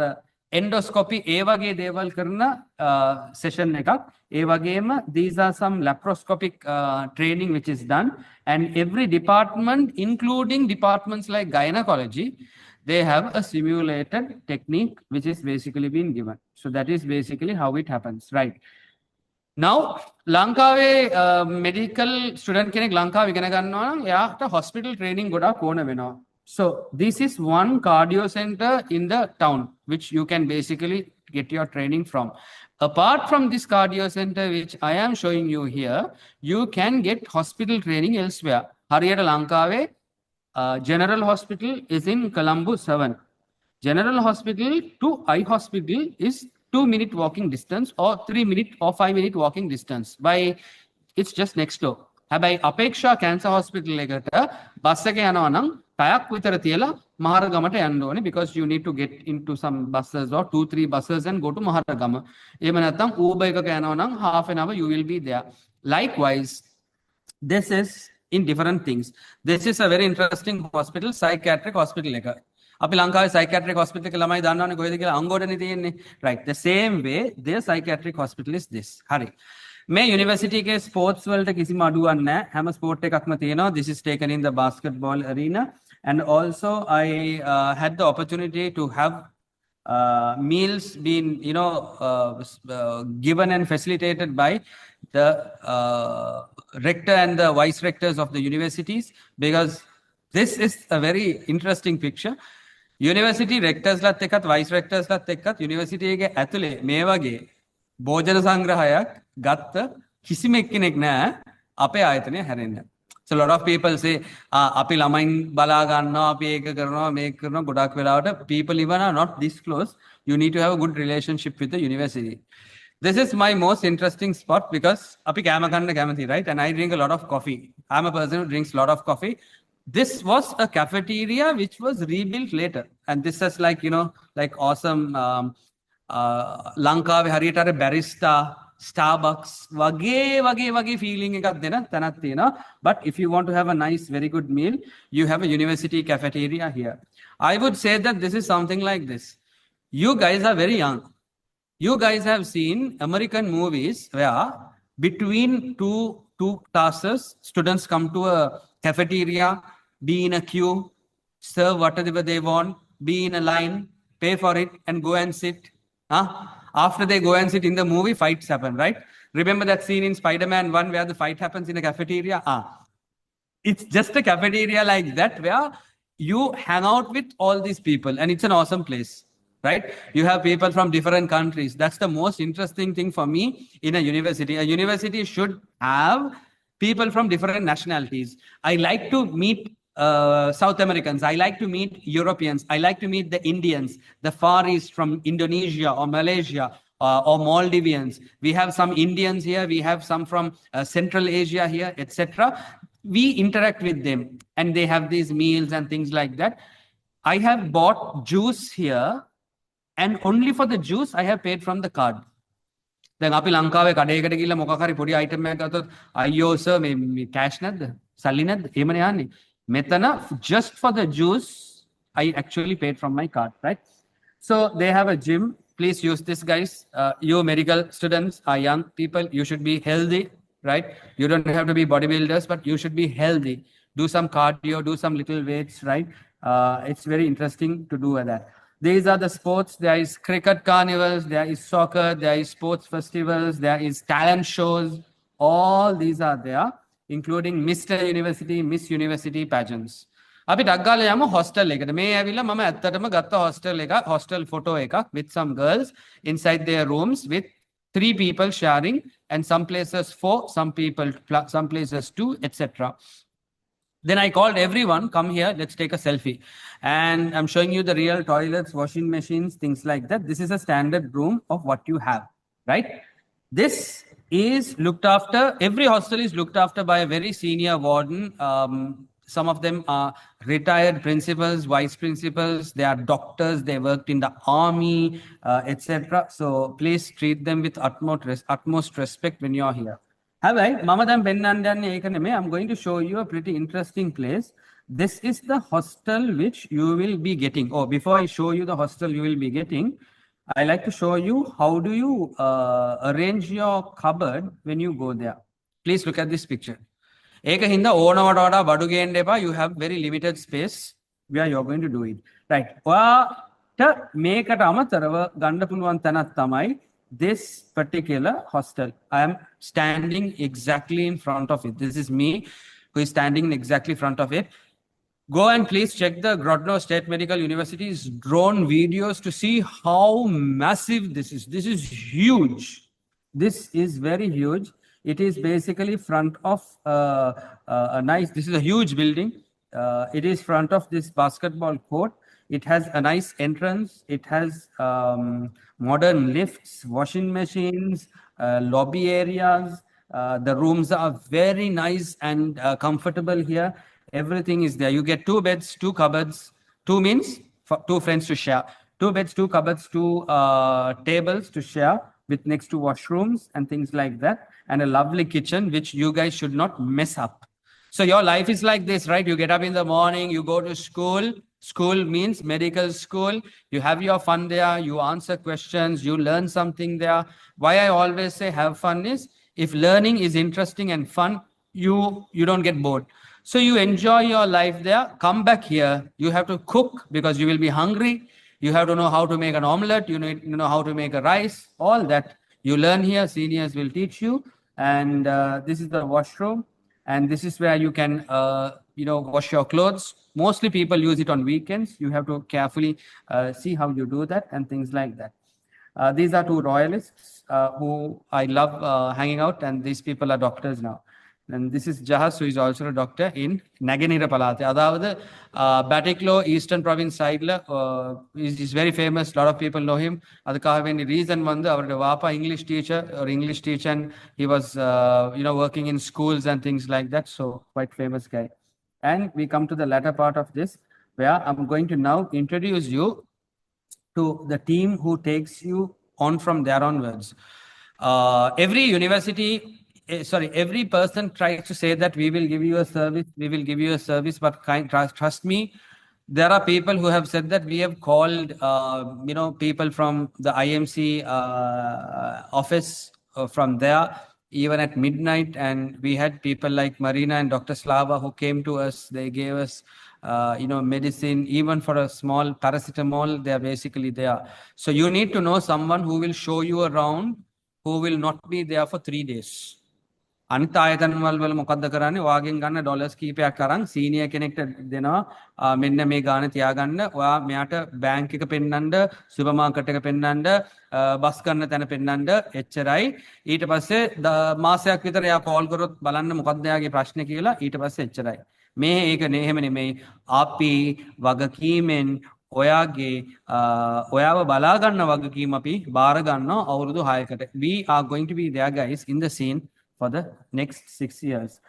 Speaker 2: එන්ඩොස්කොපි ඒ වගේ දේවල් කරන සෙෂන් එකක්. ඒ වගේම these are some laparoscopic training which is done, and every department including departments like gynecology, they have a simulated technique which is basically been given. So that is basically how it happens, right? Now ලංකාවේ medical student කෙනෙක් ලංකාවේ ඉගෙන ගන්නවා නම් එයාට hospital training ගොඩක් ඕන වෙනවා. So this is one cardio center in the town which you can basically get your training from. Apart from this cardio center which I am showing you here, you can get hospital training elsewhere. හරියට ලංකාවේ General Hospital is in Colombo 7. General Hospital to eye hospital is 2-minute walking distance or 3-minute or 5-minute walking distance. By it's just next door. හැබැයි අපේක්ෂා cancer hospital එකට bus එක යනවා නම් පැයක් විතර තියලා මහරගමට යන්න ඕනේ, because you need to get into some buses or 2-3 buses and go to Maharagama. එහෙම නැත්නම් Uber එකක යනවා නම් half an hour you will be there. Likewise, this is in different things. This is a very interesting hospital, psychiatric hospital එක. අපි ලංකාවේ psychiatric hospital එක ළමයි දන්නවනේ කොහෙද කියලා අංගොඩනේ තියෙන්නේ. Right. The same way their psychiatric hospital is this. හරි. මේ යුනිවර්සිටි එකේ ස්පෝර්ට්ස් වලට කිසිම අඩුවක් නැහැ. හැම ස්පෝර්ට් එකක්ම තියෙනවා. This is taken in the basketball arena, and also I had the opportunity to have meals being given and facilitated by the rector and the vice rectors of the universities, because this is a very interesting picture. University rectors ලත් එක්කත් vice rectors ලත් එක්කත් university එකේ ඇතුලේ මේ වගේ භෝජන සංග්‍රහයක් ගත්ත කිසිම එක්කෙනෙක් නැහැ අපේ ආයතනය හැරෙන්න. So a lot of people say අපි ළමයින් බලා ගන්නවා, අපි ඒක කරනවා, මේක කරනවා. ගොඩක් වෙලාවට people even are not this close. You need to have a good relationship with the university. This is my most interesting spot because අපි කෑම කන්න කැමති, right? And I drink a lot of coffee. I'm a person who drinks a lot of coffee. This was a cafeteria which was rebuilt later, and this is like like awesome ලංකාවේ හරියට අර barista, Starbucks වගේ feeling එකක් දෙන තැනක් තියෙනවා. But if you want to have a nice, very good meal, you have a university cafeteria here. I would say that this is something like this. You guys are very young. You guys have seen American movies where between two classes, students come to a cafeteria, be in a queue, serve whatever they want, be in a line, pay for it, and go and sit. After they go and sit in the movie, fights happen, right? Remember that scene in Spider-Man 1 where the fight happens in a cafeteria? It's just a cafeteria like that where you hang out with all these people, and it's an awesome place, right? You have people from different countries. That's the most interesting thing for me in a university. A university should have people from different nationalities. I like to meet South Americans. I like to meet Europeans. I like to meet the Indians, the Far East from Indonesia or Malaysia or Maldivians. We have some Indians here. We have some from Central Asia here, etc. We interact with them and they have these meals and things like that. I have bought juice here and only for the juice I have paid from the card. දැන් අපි ලංකාවේ කඩේකට ගිහලා මොකක් හරි පොඩි item එකක් ගත්තොත් අයියෝ සර් මේ කෑෂ් නැද්ද සල්ලි නැද්ද එහෙමනේ යන්නේ මෙතන just for the juice I actually paid from my card, right? So they have a gym. Please use this, guys. You medical students are young people. You should be healthy, right? You don't have to be bodybuilders, but you should be healthy. Do some cardio, do some little weights, right? It's very interesting to do that. These are the sports. There is cricket carnivals, there is soccer, there is sports festivals, there is talent shows. All these are there, including Mr. University, Miss University pageants. අපි ටක් ගාලා යමු hostel එකට. මේ ඇවිල්ලා මම ඇත්තටම ගත්ත hostel photo එකක් with some girls inside their rooms with 3 people sharing and some places 4, some places 2, etc. Then I called everyone, come here, let's take a selfie. And I'm showing you the real toilets, washing machines, things like that. This is a standard room of what you have, right? This is looked after, every hostel is looked after by a very senior warden. Some of them are retired principals, vice principals, they are doctors, they worked in the army, etc. So please treat them with utmost respect when you're here. I'm going to show you a pretty interesting place. This is the hostel which you will be getting. Oh, before I show you the hostel you will be getting, I like to show you how do you arrange your cupboard when you go there. Please look at this picture. You have very limited space where you're going to do it. Right. This particular hostel, I am standing exactly in front of it. This is me who is standing exactly in front of it. Go and please check the Grodno State Medical University's drone videos to see how massive this is. This is huge. This is very huge. It is basically front of this is a huge building. It is front of this basketball court. It has a nice entrance. It has modern lifts, washing machines, lobby areas. The rooms are very nice and comfortable here. Everything is there. You get 2 beds, 2 cupboards. 2 means for 2 friends to share. 2 beds, 2 cupboards, 2 tables to share with next to washrooms and things like that. And a lovely kitchen, which you guys should not mess up. So your life is like this, right? You get up in the morning, you go to school. School means medical school. You have your fun there. You answer questions. You learn something there. Why I always say have fun is if learning is interesting and fun, you don't get bored. So you enjoy your life there. Come back here. You have to cook because you will be hungry. You have to know how to make an omelette. You know how to make a rice. All that you learn here. Seniors will teach you. And this is the washroom. And this is where you can, wash your clothes. Mostly people use it on weekends. You have to carefully see how you do that and things like that. These are 2 royalists who I love hanging out. And these people are doctors now. And this is Jahas, who is also a doctor in Naganira Palate. Adavada, Batiklo, Eastern Province side, is very famous. A lot of people know him. Adakahaveni reason one, our Wapa English teacher, and he was, working in schools and things like that. So quite famous guy. And we come to the latter part of this, where I'm going to now introduce you to the team who takes you on from there onwards. Every person tries to say that we will give you a service, but trust me, there are people who have said that we have called, people from the IMC office from there, even at midnight. And we had people like Marina and Dr. Slava who came to us. They gave us, medicine, even for a small paracetamol, they're basically there. So you need to know someone who will show you around, who will not be there for 3 days. අනිත් ආයතනවල වල මොකද්ද කරන්නේ? ඔයාගෙන් ගන්න dollars කීපයක් අරන් senior කෙනෙක්ට දෙනවා. මෙන්න මේ ගාණ තියාගන්න. ඔයා මෙයාට බැංක් එක පෙන්නන්න, සුපර් මාකට් එක පෙන්නන්න, බස් කරන තැන පෙන්නන්න එච්චරයි. ඊට පස්සේ මාසයක් විතර එයා කෝල් කරොත් බලන්න මොකද්ද එයාගේ ප්‍රශ්නේ කියලා. ඊට පස්සේ එච්චරයි. මේ ඒක එහෙම නෙමෙයි. අපි වගකීමෙන් ඔයාගේ ඔයාව බලා ගන්න වගකීම අපි බාර ගන්නවා අවුරුදු 6කට. We are going to be there guys in the scene for the next 6 years.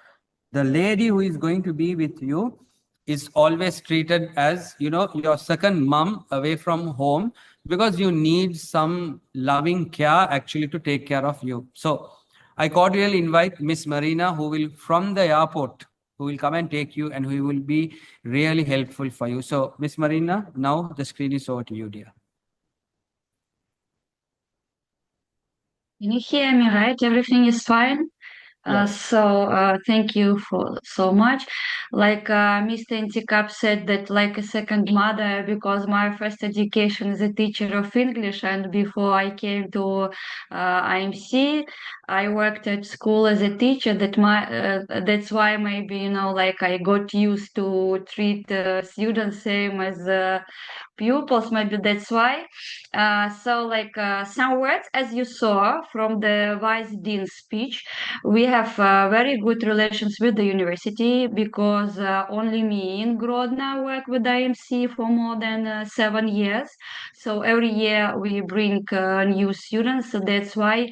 Speaker 2: The lady who is going to be with you is always treated as, you know, your second mom away from home, because you need some loving care actually to take care of you. So I cordially invite Miss Marina, who will from the airport, who will come and take you and who will be really helpful for you. So Miss Marina, now the screen is over to you, dear.
Speaker 3: Can you hear me, right? Everything is fine?
Speaker 2: Yes.
Speaker 3: Thank you for so much. Like Mr. Intikap said that like a second mother, because my first education is a teacher of English, and before I came to IMC, I worked at school as a teacher. That's why maybe, you know, like I got used to treat students same as pupils. Maybe that's why. Some words, as you saw from the Vice Dean's speech, we have very good relations with the university, because only me in Grodno work with IMC for more than 7 years. So every year we bring new students. So that's why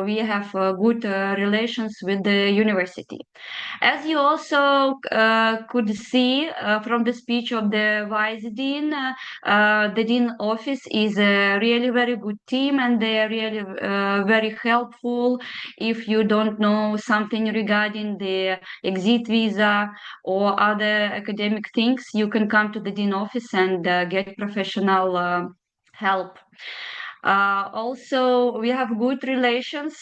Speaker 3: we have good relations with the university. As you also could see from the speech of the Vice Dean, the Dean office is a really very good team, and they are really very helpful. If you don't know something regarding the exit visa or other academic things, you can come to the Dean office and get professional help. Also, we have good relations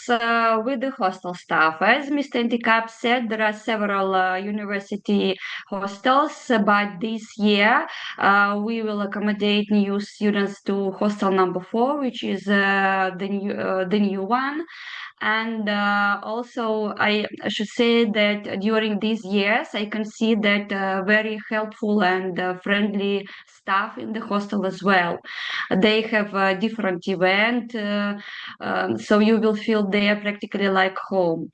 Speaker 3: with the hostel staff. As Mr. Intikap said, there are several university hostels, but this year we will accommodate new students to hostel number 4, which is the new one. And also, I should say that during these years, I can see that very helpful and friendly staff in the hostel as well. They have a different event, so you will feel there practically like home.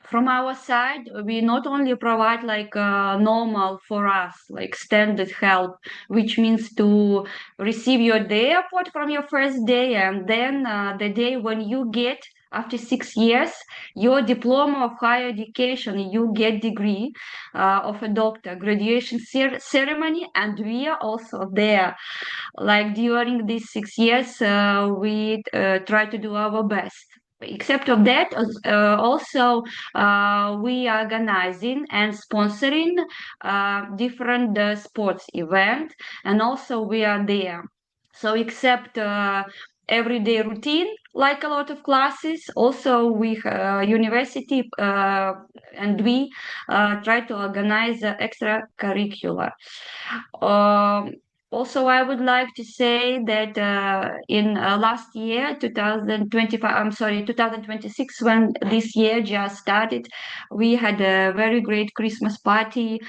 Speaker 3: From our side, we not only provide like normal for us, like standard help, which means to receive you at the airport from your first day, and then the day when you get, after 6 years, your diploma of higher education, you get degree of a doctor, graduation ceremony, and we are also there. Like during these 6 years, we try to do our best. Except of that, also we are organizing and sponsoring different sports events, and also we are there. So except everyday routine, like a lot of classes, also we university and we try to organize extracurricular. Also, I would like to say that in last year, 2026, when this year just started, we had a very great Christmas party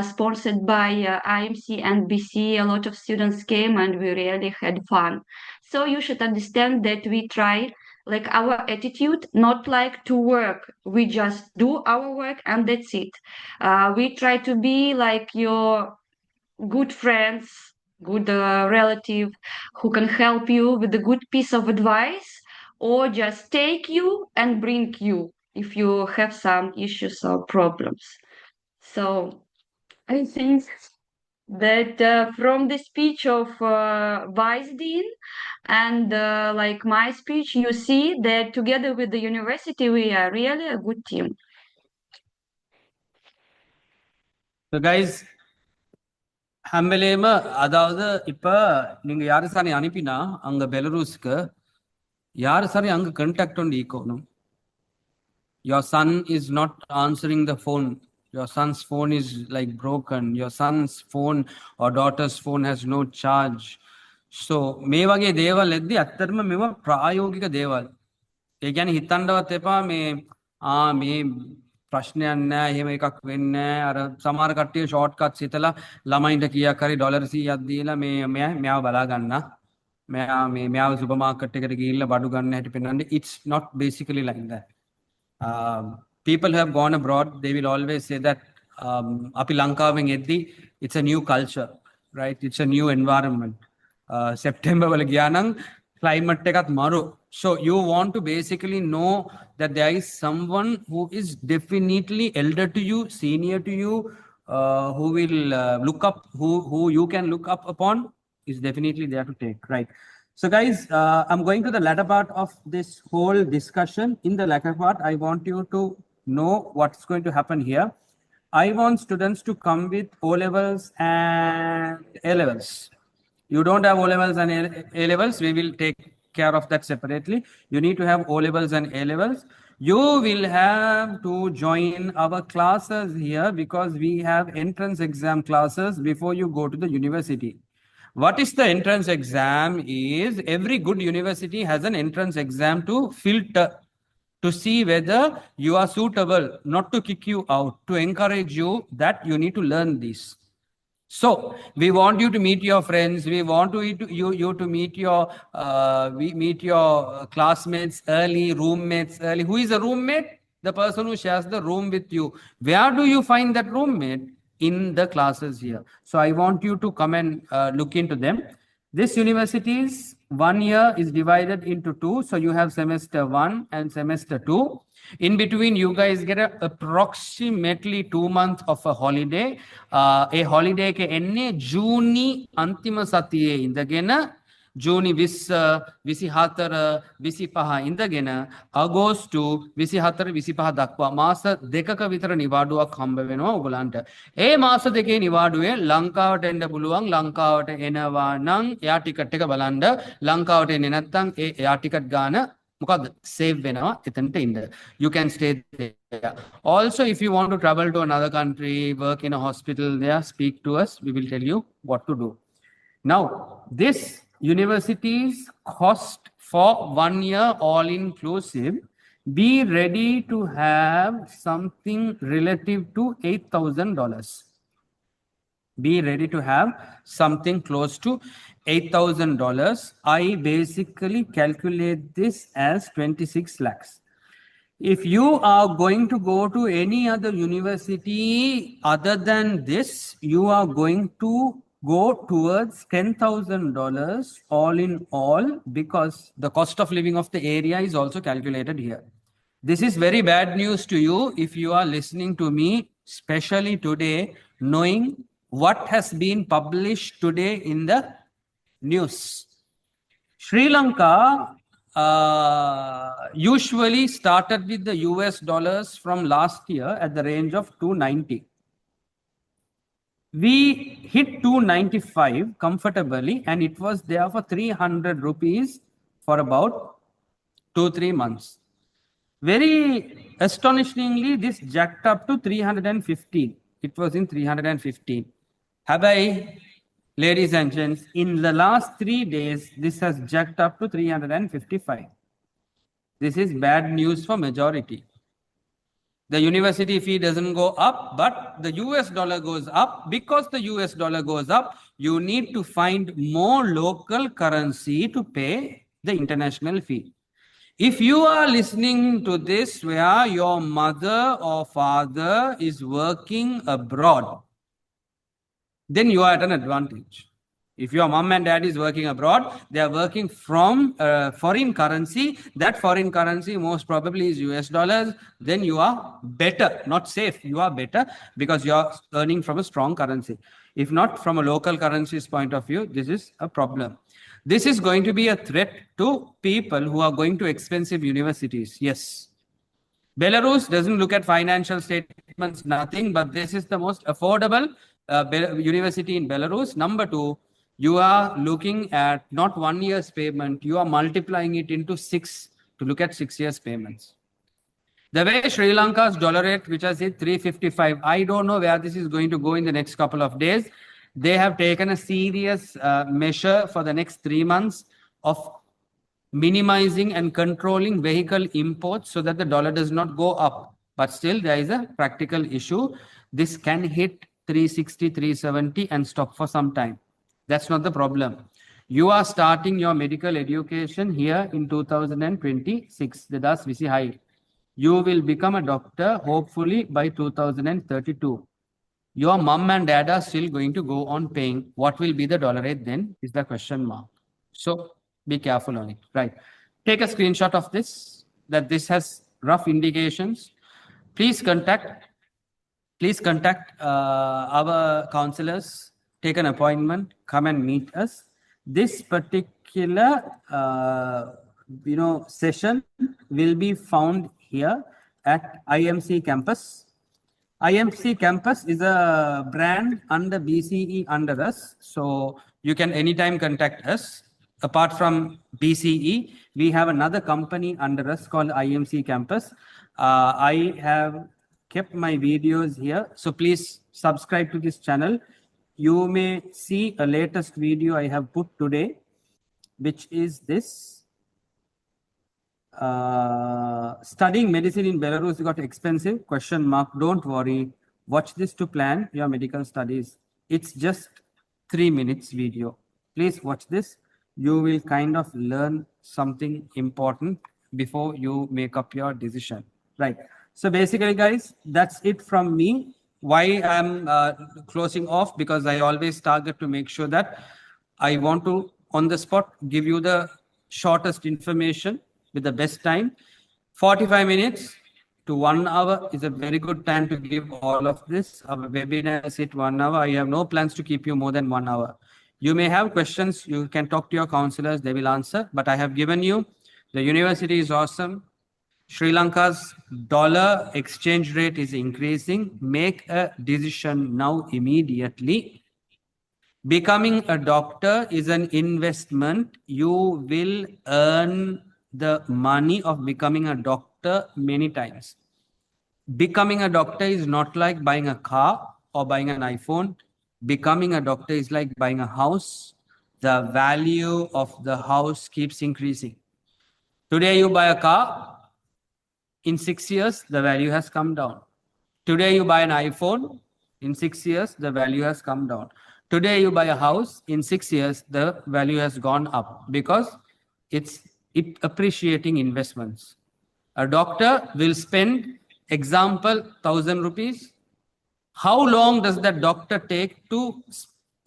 Speaker 3: sponsored by IMC and BC. A lot of students came and we really had fun. So you should understand that we try, like our attitude, not like to work. We just do our work and that's it. We try to be like your good friends, good relative who can help you with a good piece of advice, or just take you and bring you if you have some issues or problems. So I think that from the speech of Vice Dean and like my speech, you see that together with the university, we are really a good team.
Speaker 2: So guys, හැම්බෙලේම அதாவது இப்ப நீங்க யாரு sorry அனுப்பினா அங்க பெலரூஸ்க்கு யாரு sorry அங்க contact ஒன்று ஈக்கணும். Your son is not answering the phone. Your son's phone is like broken. Your son's phone or daughter's phone has no charge. So මේ වගේ දේවල් එද්දි ඇත්තටම මේවා ප්‍රායෝගික දේවල්. ඒ කියන්නේ හිතන්නවත් එපා මේ මේ ප්‍රශ්නයක් නැහැ එහෙම එකක් වෙන්නේ නැහැ. අර සමහර කට්ටිය ෂෝට් කට්ස් හිතලා ළමයින්ට කීයක් හරි ඩොලර් 100ක් දීලා මෙයාව බලා ගන්න. මෙයාව සුපර් මාකට් එකට ගිහිල්ලා බඩු ගන්න හැටි පෙන්වන්නේ. It's not basically like that. People who have gone abroad, they will always say that අපි ලංකාවෙන් එද්දි it's a new culture. right? It's a new environment. September wala gaya nang climate ekath maru. So you want to basically know that there is someone who is definitely elder to you, senior to you, who will look up, who you can look up upon, is definitely there to take, right? So guys, I'm going to the latter part of this whole discussion. In the latter part, I want you to know what's going to happen here. I want students to come with O-levels and A-levels. You don't have O-levels and A-levels, we will take care of that separately. You need to have O-levels and A-levels. You will have to join our classes here because we have entrance exam classes before you go to the university. What is the entrance exam is every good university has an entrance exam to filter, to see whether you are suitable, not to kick you out, to encourage you that you need to learn this. So we want you to meet your friends. We want you to meet your classmates early, roommates early. Who is a roommate? The person who shares the room with you. Where do you find that roommate? In the classes here. So I want you to come and look into them. This university's 1 year is divided into 2. So you have semester 1 and semester 2. In between, you guys get approximately 2 months of a holiday. A holiday ke enne June antima satiye indagena June 20, 24, 25 ඉඳගෙන අගෝස්තු 24 25 දක්වා මාස දෙකක විතර නිවාඩුවක් හම්බ වෙනවා ඔයගලන්ට. ඒ මාස දෙකේ නිවාඩුවේ ලංකාවට එන්න පුළුවන්. ලංකාවට එනවා නම් එයා ටිකට් එක බලන්න. ලංකාවට එන්නේ නැත්නම් ඒ එයා ටිකට් ගාන මොකද්ද සේව් වෙනවා එතනට ඉන්න. You can stay there. Also, if you want to travel to another country, work in a hospital there, speak to us. We will tell you what to do. Now, this universities cost for 1 year all inclusive. Be ready to have something relative to $8,000. Be ready to have something close to $8,000. I basically calculate this as 26 lakhs. If you are going to go to any other university other than this, you are going to go towards $10,000 all in all, because the cost of living of the area is also calculated here. This is very bad news to you if you are listening to me, especially today, knowing what has been published today in the news. Sri Lanka usually started with the US dollars from last year at the range of 290. We hit 295 comfortably, and it was there for 300 rupees for about 2-3 months. Very astonishingly, this jacked up to 315. It was in 315. Habai, ladies and gents, in the last 3 days, this has jacked up to 355. This is bad news for majority. The university fee doesn't go up, but the US dollar goes up. Because the US dollar goes up, you need to find more local currency to pay the international fee. If you are listening to this where your mother or father is working abroad, then you are at an advantage. If your mom and dad is working abroad, they are working from foreign currency. That foreign currency most probably is US dollars. Then you are better, not safe. You are better because you are earning from a strong currency. If not, from a local currency's point of view, this is a problem. This is going to be a threat to people who are going to expensive universities. Yes. Belarus doesn't look at financial statements, nothing, but this is the most affordable university in Belarus. Number 2, you are looking at not 1 year's payment, you are multiplying it into 6 to look at 6 years payments. The way Sri Lanka's dollar rate, which has hit 355, I don't know where this is going to go in the next couple of days. They have taken a serious measure for the next 3 months of minimizing and controlling vehicle imports so that the dollar does not go up. But still, there is a practical issue. This can hit 360, 370 and stop for some time. That's not the problem. You are starting your medical education here in 2026. That's very high. You will become a doctor hopefully by 2032. Your mom and dad are still going to go on paying. What will be the dollar rate then is the question mark. So be careful on it, right? Take a screenshot of this, that this has rough indications. Please contact our counselors, take an appointment, come and meet us. This particular session will be found here at IMC campus. IMC campus is a brand under BCE under us, so you can anytime contact us. Apart from BCE, we have another company under us called IMC campus. I have kept my videos here, so please subscribe to this channel. You may see a latest video I have put today, which is this. Studying medicine in Belarus got expensive, question mark. Don't worry, watch this to plan your medical studies. It's just 3 minutes video. Please watch this. You will kind of learn something important before you make up your decision, right? So basically guys, that's it from me. Why I'm closing off, because I always target to make sure that I want to on the spot give you the shortest information with the best time. 45 minutes to 1 hour is a very good time to give all of this. Our webinar is at 1 hour. I have no plans to keep you more than 1 hour. You may have questions. You can talk to your counselors. They will answer. But I have given you. The university is awesome. Sri Lanka's dollar exchange rate is increasing. Make a decision now immediately. Becoming a doctor is an investment. You will earn the money of becoming a doctor many times. Becoming a doctor is not like buying a car or buying an iPhone. Becoming a doctor is like buying a house. The value of the house keeps increasing. Today you buy a car. In 6 years, the value has come down. Today you buy an iPhone. In 6 years, the value has come down. Today you buy a house. In 6 years, the value has gone up because it's appreciating investments. A doctor will spend, example, 1,000 rupees. How long does that doctor take to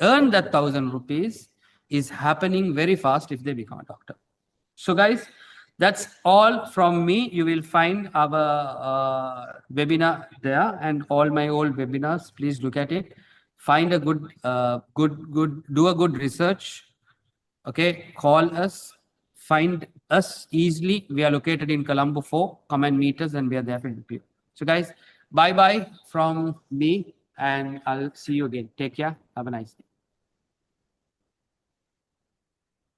Speaker 2: earn that 1,000 rupees is happening very fast if they become a doctor. So guys, that's all from me. You will find our webinar there and all my old webinars. Please look at it. Find a do a good research. Okay, call us. Find us easily. We are located in Colombo 4. Come and meet us and we are there to help you. So guys, bye-bye from me and I'll see you again. Take care. Have a nice day.